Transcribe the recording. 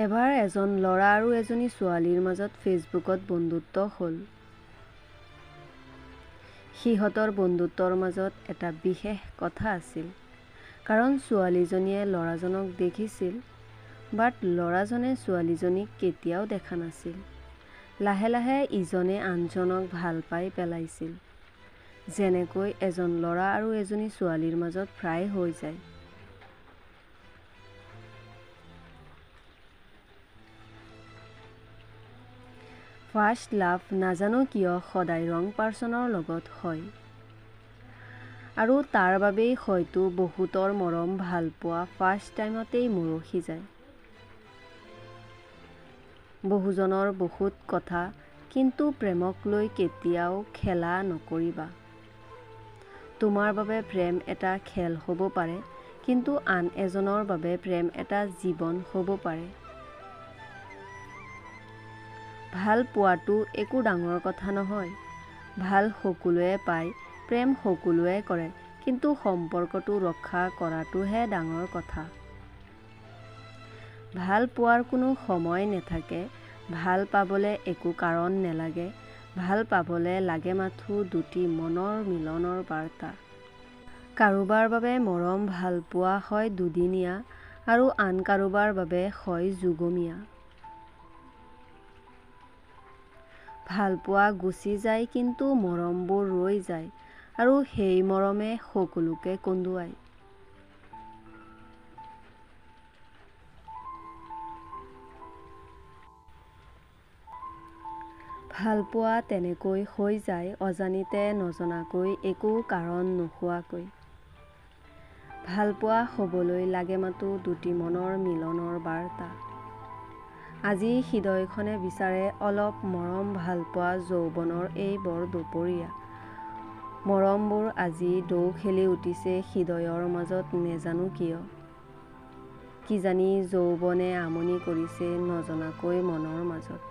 এবাৰ এজন ল'ৰা আৰু এজনী ছোৱালীৰ মাজত ফেচবুকত বন্ধুত্ব হ'ল। সিহঁতৰ বন্ধুত্বৰ মাজত এটা বিশেষ কথা আছিল, কাৰণ ছোৱালীজনীয়ে ল'ৰাজনক দেখিছিল, বাট ল'ৰাজনে ছোৱালীজনীক কেতিয়াও দেখা নাছিল। লাহে লাহে ইজনে আনজনক ভাল পাই পেলাইছিল, যেনেকৈ এজন ল'ৰা আৰু এজনী ছোৱালীৰ মাজত প্ৰায় হৈ যায়। ফাৰ্ষ্ট লাভ নাজানো কিয় সদায় ৰং পাৰ্চনৰ লগত হয়, আৰু তাৰ বাবেই হয়তো বহুতৰ মৰম ভাল পোৱা ফাৰ্ষ্ট টাইমতেই মৰহি যায়। বহুজনৰ বহুত কথা, কিন্তু প্ৰেমক লৈ কেতিয়াও খেলা নকৰিবা। তোমাৰ বাবে প্ৰেম এটা খেল হ'ব পাৰে, কিন্তু আন এজনৰ বাবে প্ৰেম এটা জীৱন হ'ব পাৰে। ভাল পোৱাটো একো ডাঙৰ কথা নহয়। ভাল সকলোৱে পায়, প্ৰেম সকলোৱে কৰে, কিন্তু সম্পৰ্কটো ৰক্ষা কৰাটোহে ডাঙৰ কথা। ভাল পোৱাৰ কোনো সময় নেথাকে, ভাল পাবলে একো কাৰণ নেলাগে, ভাল পাবলে লাগে মাথো দুটি মনৰ মিলনৰ বাৰ্তা। কাৰোবাৰ বাবে মৰম ভাল পোৱা হয় দুদিনীয়া, আৰু আন কাৰোবাৰ বাবে হয় যুগমীয়া। ভাল পোৱা গুচি যায়, কিন্তু মৰমবোৰ ৰৈ যায়, আৰু সেই মৰমে সকলোকে কন্দুৱায়। ভাল পোৱা তেনেকৈ হৈ যায় অজানিতে নজনাকৈ, একো কাৰণ নোহোৱাকৈ। ভাল পোৱা হ'বলৈ লাগে মাথো দুটি মনৰ মিলনৰ বাৰ্তা। আজি হৃদয়খনে বিচাৰে অলপ মৰম ভাল পোৱা যৌৱনৰ এই বৰ দুপৰীয়া। মৰমবোৰ আজি ঢৌ খেলি উঠিছে হৃদয়ৰ মাজত নেজানো কিয়। কিজানি যৌৱনে আমনি কৰিছে নজনাকৈ মনৰ মাজত।